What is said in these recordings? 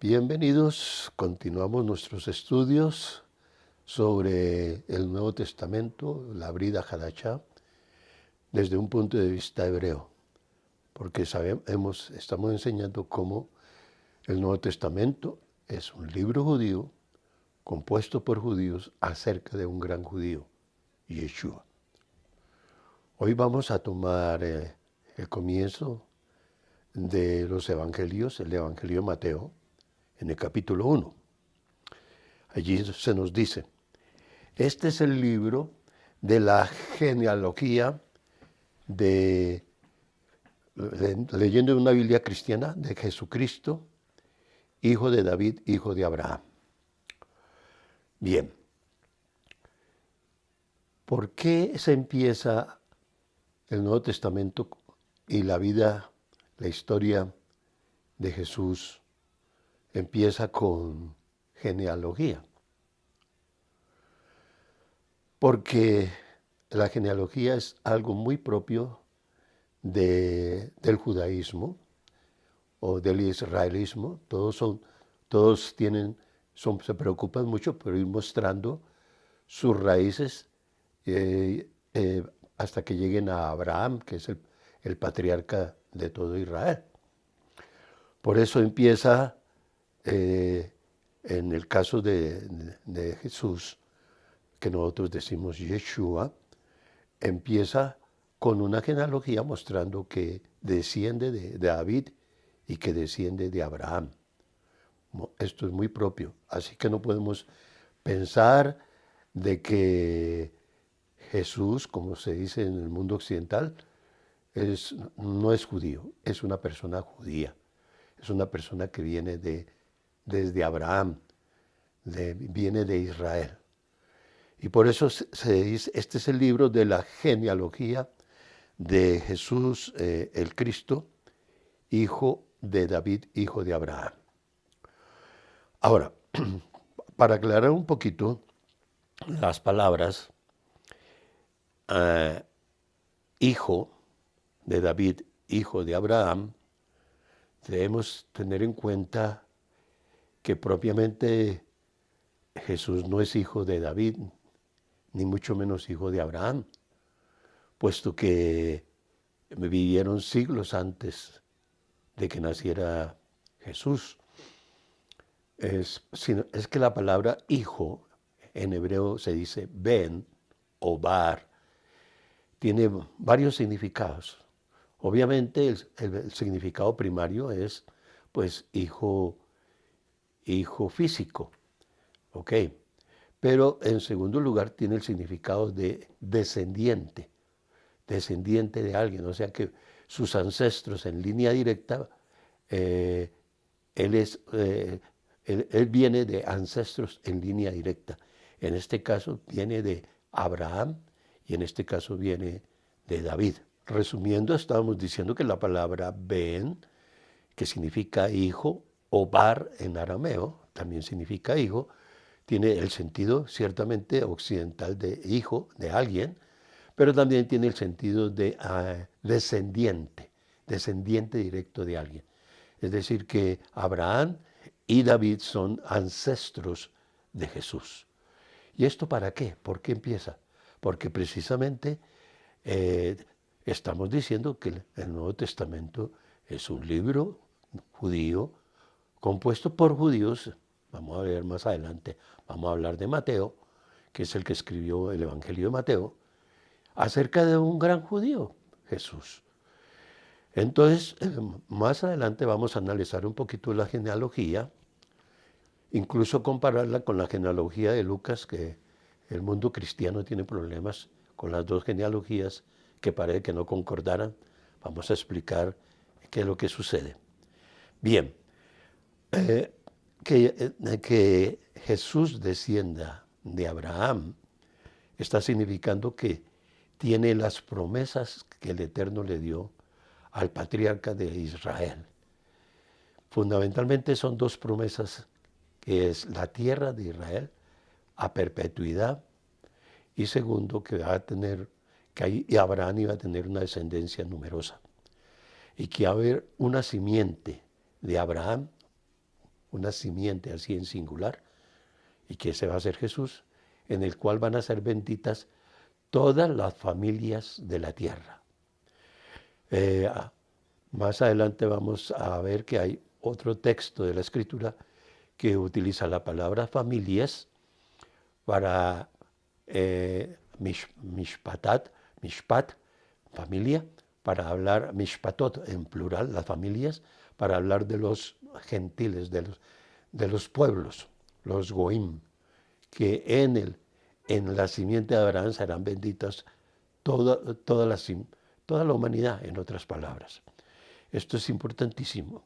Bienvenidos, continuamos nuestros estudios sobre el Nuevo Testamento, la Brida Hadashah, desde un punto de vista hebreo, porque estamos enseñando cómo el Nuevo Testamento es un libro judío compuesto por judíos acerca de un gran judío, Yeshua. Hoy vamos a tomar el comienzo de los evangelios, el Evangelio de Mateo, en el capítulo 1. Allí se nos dice, este es el libro de la genealogía leyendo una Biblia cristiana, de Jesucristo, hijo de David, hijo de Abraham. Bien, ¿por qué se empieza el Nuevo Testamento y la historia de Jesús empieza con genealogía? Porque la genealogía es algo muy propio del judaísmo o del israelismo. Se preocupan mucho por ir mostrando sus raíces hasta que lleguen a Abraham, que es el patriarca de todo Israel. Por eso empieza, en el caso de Jesús, que nosotros decimos Yeshua, empieza con una genealogía mostrando que desciende de David y que desciende de Abraham. Esto es muy propio, así que no podemos pensar de que Jesús, como se dice en el mundo occidental, no es judío, es una persona judía, es una persona que viene desde Abraham, viene de Israel. Y por eso se dice, este es el libro de la genealogía de Jesús, el Cristo, hijo de David, hijo de Abraham. Ahora, para aclarar un poquito las palabras, hijo de David, hijo de Abraham, debemos tener en cuenta que propiamente Jesús no es hijo de David, ni mucho menos hijo de Abraham, puesto que vivieron siglos antes de que naciera Jesús. Es que la palabra hijo en hebreo se dice ben o bar, tiene varios significados. Obviamente el significado primario es pues hijo físico, ¿ok? Pero en segundo lugar tiene el significado de descendiente de alguien, o sea que sus ancestros en línea directa, él viene de ancestros en línea directa. En este caso viene de Abraham y en este caso viene de David. Resumiendo, estábamos diciendo que la palabra ben, que significa hijo, o bar en arameo, también significa hijo, tiene el sentido ciertamente occidental de hijo de alguien, pero también tiene el sentido de descendiente directo de alguien. Es decir, que Abraham y David son ancestros de Jesús. ¿Y esto para qué? ¿Por qué empieza? Porque precisamente estamos diciendo que el Nuevo Testamento es un libro judío compuesto por judíos. Vamos a ver más adelante, vamos a hablar de Mateo, que es el que escribió el Evangelio de Mateo, acerca de un gran judío, Jesús. Entonces, más adelante vamos a analizar un poquito la genealogía, incluso compararla con la genealogía de Lucas, que el mundo cristiano tiene problemas con las dos genealogías que parece que no concordaran. Vamos a explicar qué es lo que sucede. Bien, que Jesús descienda de Abraham está significando que tiene las promesas que el Eterno le dio al patriarca de Israel. Fundamentalmente son dos promesas, que es la tierra de Israel a perpetuidad, y segundo, que Abraham iba a tener una descendencia numerosa, y que iba a haber una simiente de Abraham, una simiente así en singular, y que ese va a ser Jesús, en el cual van a ser benditas todas las familias de la tierra. Más adelante vamos a ver que hay otro texto de la Escritura que utiliza la palabra familias para mishpat, familia, para hablar, mishpatot en plural, las familias, para hablar de los gentiles, de los pueblos, los goim, que en la simiente de Abraham serán benditas toda la humanidad, en otras palabras. Esto es importantísimo.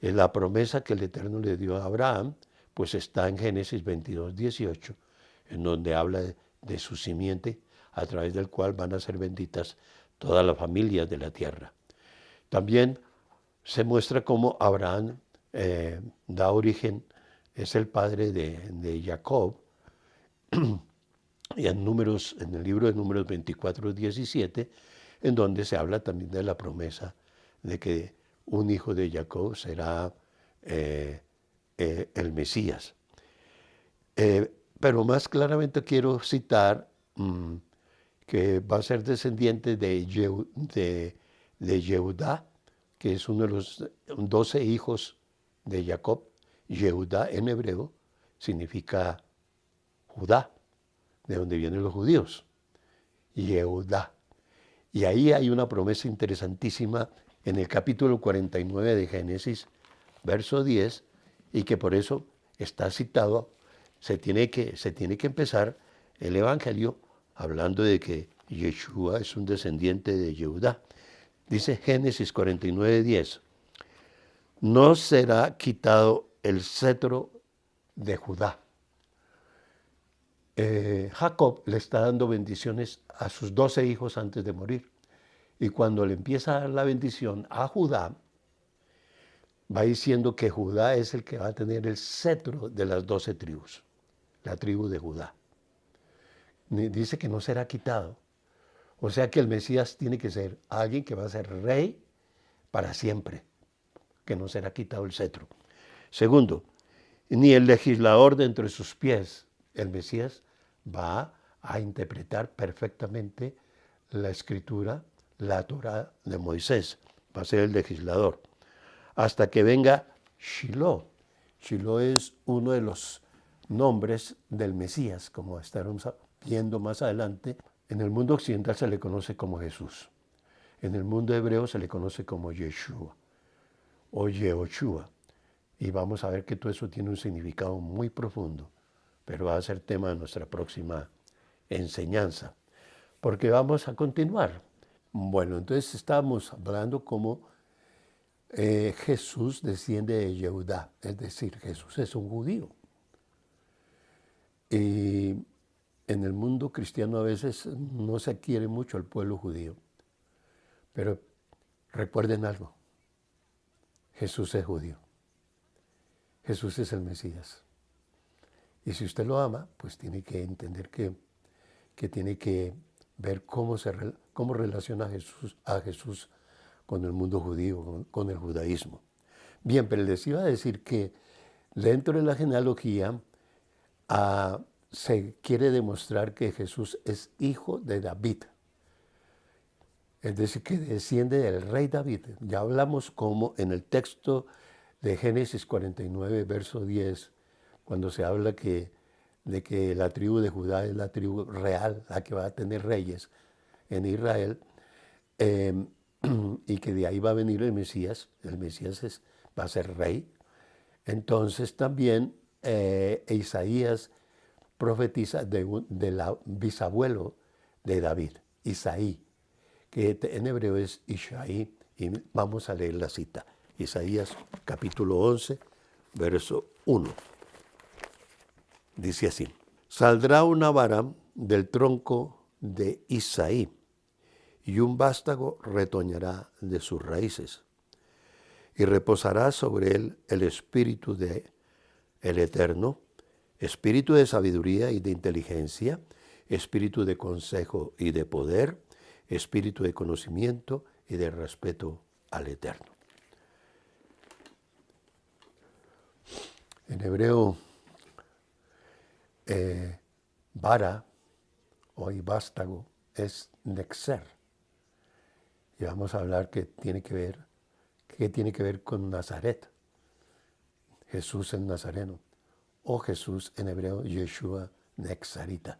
La promesa que el Eterno le dio a Abraham, pues está en Génesis 22, 18, en donde habla de su simiente, a través del cual van a ser benditas todas las familias de la tierra. También se muestra cómo Abraham da origen, es el padre de Jacob, y en el libro de Números 24, 17, en donde se habla también de la promesa de que un hijo de Jacob será el Mesías. Pero más claramente quiero citar que va a ser descendiente de Yehudá, que es uno de los 12 hijos de Jacob. Yehudá en hebreo significa Judá, de donde vienen los judíos. Yehudá. Y ahí hay una promesa interesantísima en el capítulo 49 de Génesis, verso 10, y que por eso está citado, se tiene que empezar el Evangelio hablando de que Yeshua es un descendiente de Yehudá. Dice Génesis 49, 10, no será quitado el cetro de Judá. Jacob le está dando bendiciones a sus 12 hijos antes de morir. Y cuando le empieza a dar la bendición a Judá, va diciendo que Judá es el que va a tener el cetro de las 12 tribus, la tribu de Judá. Dice que no será quitado. O sea que el Mesías tiene que ser alguien que va a ser rey para siempre, que no será quitado el cetro. Segundo, ni el legislador de entre sus pies. El Mesías va a interpretar perfectamente la Escritura, la Torá de Moisés. Va a ser el legislador. Hasta que venga Shiloh. Shiloh es uno de los nombres del Mesías, como estaremos viendo más adelante. En el mundo occidental se le conoce como Jesús. En el mundo hebreo se le conoce como Yeshua o Yehoshua. Y vamos a ver que todo eso tiene un significado muy profundo, pero va a ser tema de nuestra próxima enseñanza, porque vamos a continuar. Bueno, entonces estamos hablando cómo Jesús desciende de Yehudá, es decir, Jesús es un judío. Y en el mundo cristiano a veces no se quiere mucho al pueblo judío, pero recuerden algo, Jesús es judío, Jesús es el Mesías. Y si usted lo ama, pues tiene que entender que tiene que ver cómo relaciona a Jesús con el mundo judío, con el judaísmo. Bien, pero les iba a decir que dentro de la genealogía se quiere demostrar que Jesús es hijo de David. Es decir, que desciende del rey David. Ya hablamos como en el texto de Génesis 49, verso 10, cuando se habla de que la tribu de Judá es la tribu real, la que va a tener reyes en Israel, y que de ahí va a venir el Mesías va a ser rey. Entonces también Isaías profetiza del bisabuelo de David, Isaí, que en hebreo es Ishaí, y vamos a leer la cita. Isaías capítulo 11, verso 1. Dice así: saldrá una vara del tronco de Isaí, y un vástago retoñará de sus raíces, y reposará sobre él el espíritu de el Eterno, espíritu de sabiduría y de inteligencia, espíritu de consejo y de poder, espíritu de conocimiento y de respeto al Eterno. En hebreo, vara o vástago es nexer. Y vamos a hablar qué tiene que ver con Nazaret, Jesús el Nazareno, o Jesús en hebreo, Yeshua Nexarita.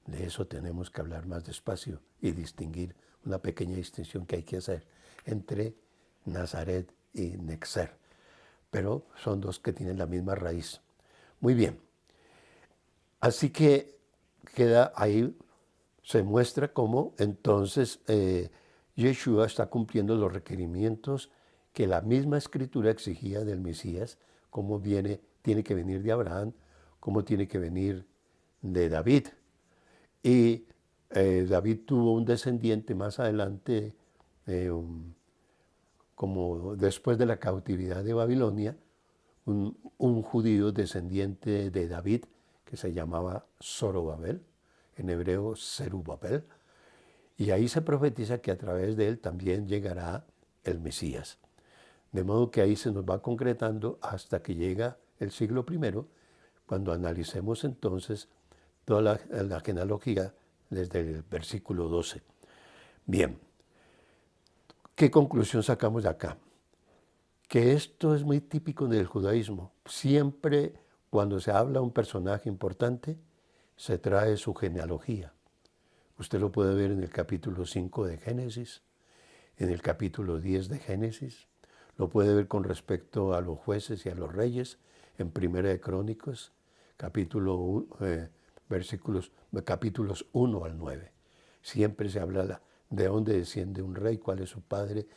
De eso tenemos que hablar más despacio y distinguir una pequeña distinción que hay que hacer entre Nazaret y Nexer. Pero son dos que tienen la misma raíz. Muy bien. Así que queda ahí, se muestra cómo entonces Yeshua está cumpliendo los requerimientos que la misma escritura exigía del Mesías, cómo tiene que venir de Abraham, cómo tiene que venir de David. Y David tuvo un descendiente más adelante, como después de la cautividad de Babilonia, un judío descendiente de David que se llamaba Zorobabel, en hebreo Zerubabel, y ahí se profetiza que a través de él también llegará el Mesías. De modo que ahí se nos va concretando hasta que llega el siglo I, cuando analicemos entonces toda la genealogía desde el versículo 12. Bien, ¿qué conclusión sacamos de acá? Que esto es muy típico del judaísmo. Siempre cuando se habla de un personaje importante, se trae su genealogía. Usted lo puede ver en el capítulo 5 de Génesis, en el capítulo 10 de Génesis, lo puede ver con respecto a los jueces y a los reyes, en Primera de Crónicas, capítulos 1 al 9. Siempre se habla de dónde desciende un rey, cuál es su padre,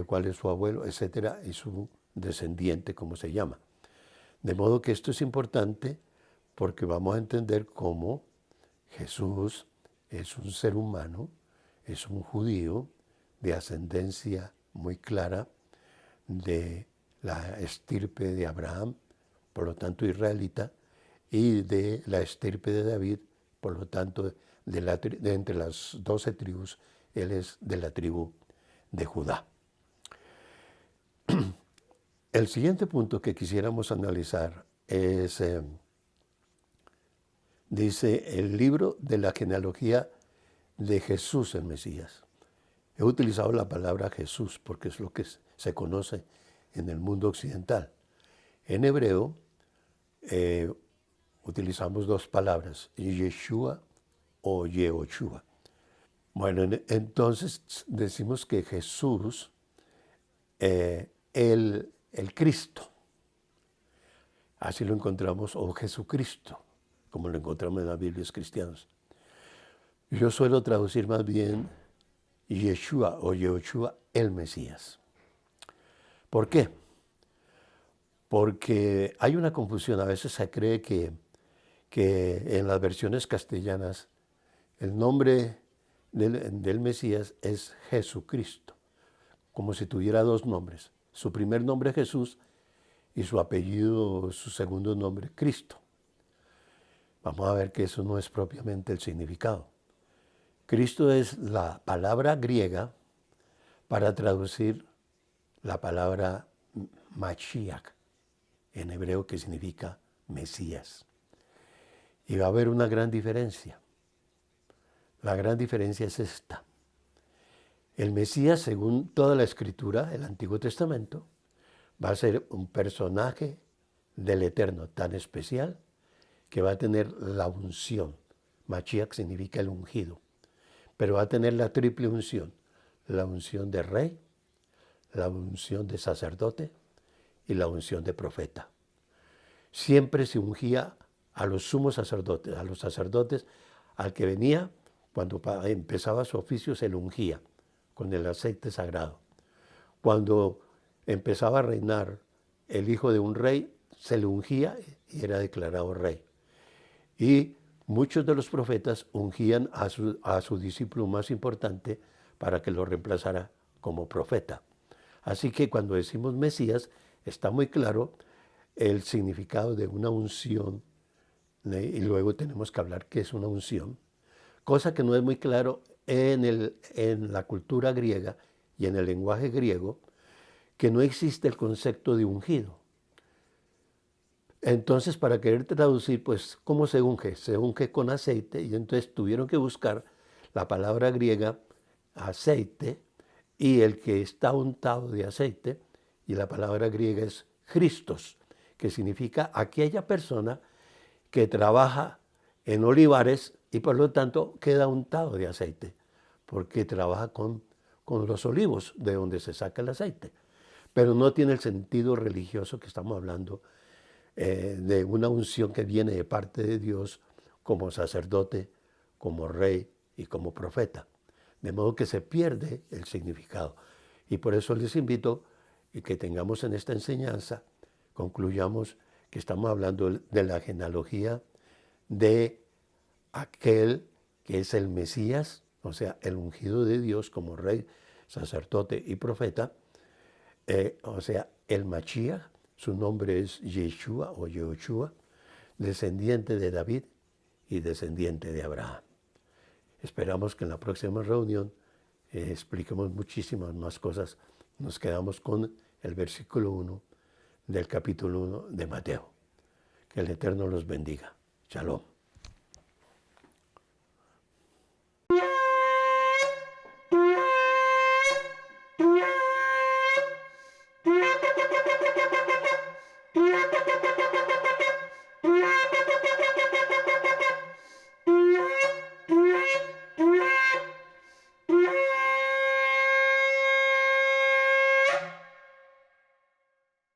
cuál es su abuelo, etcétera, y su descendiente, como se llama. De modo que esto es importante porque vamos a entender cómo Jesús es un ser humano, es un judío de ascendencia muy clara de la estirpe de Abraham, por lo tanto israelita, y de la estirpe de David, por lo tanto de entre las 12 tribus, él es de la tribu de Judá. El siguiente punto que quisiéramos analizar es, dice, el libro de la genealogía de Jesús el Mesías. He utilizado la palabra Jesús porque es lo que se conoce en el mundo occidental. En hebreo utilizamos dos palabras, Yeshua o Yehoshua. Bueno, entonces decimos que Jesús, el Cristo, así lo encontramos, o Jesucristo, como lo encontramos en las Biblias cristianas. Yo suelo traducir más bien Yeshua o Yehoshua, el Mesías. ¿Por qué? Porque hay una confusión. A veces se cree que en las versiones castellanas el nombre del Mesías es Jesucristo, como si tuviera dos nombres. Su primer nombre Jesús y su apellido, su segundo nombre Cristo. Vamos a ver que eso no es propiamente el significado. Cristo es la palabra griega para traducir la palabra Mashiach, en hebreo, que significa Mesías. Y va a haber una gran diferencia. La gran diferencia es esta. El Mesías, según toda la Escritura, el Antiguo Testamento, va a ser un personaje del Eterno tan especial que va a tener la unción. Mashiach significa el ungido. Pero va a tener la triple unción. La unción de rey, la unción de sacerdote y la unción de profeta. Siempre se ungía a los sumos sacerdotes, a los sacerdotes, al que venía, cuando empezaba su oficio, se le ungía con el aceite sagrado. Cuando empezaba a reinar el hijo de un rey, se le ungía y era declarado rey. Y muchos de los profetas ungían a su discípulo más importante para que lo reemplazara como profeta. Así que cuando decimos Mesías, está muy claro el significado de una unción, y luego tenemos que hablar qué es una unción, cosa que no es muy claro en la cultura griega y en el lenguaje griego, que no existe el concepto de ungido. Entonces, para querer traducir, pues, ¿cómo se unge? Se unge con aceite y entonces tuvieron que buscar la palabra griega aceite y el que está untado de aceite, y la palabra griega es Christos, que significa aquella persona que trabaja en olivares y por lo tanto queda untado de aceite, porque trabaja con los olivos, de donde se saca el aceite. Pero no tiene el sentido religioso que estamos hablando, de una unción que viene de parte de Dios como sacerdote, como rey y como profeta. De modo que se pierde el significado. Y por eso les invito a que tengamos en esta enseñanza, concluyamos que estamos hablando de la genealogía de aquel que es el Mesías, o sea, el ungido de Dios como rey, sacerdote y profeta, o sea, el Mashiach, su nombre es Yeshua o Yehoshua, descendiente de David y descendiente de Abraham. Esperamos que en la próxima reunión expliquemos muchísimas más cosas. Nos quedamos con el versículo 1 del capítulo 1 de Mateo. Que el Eterno los bendiga. Shalom.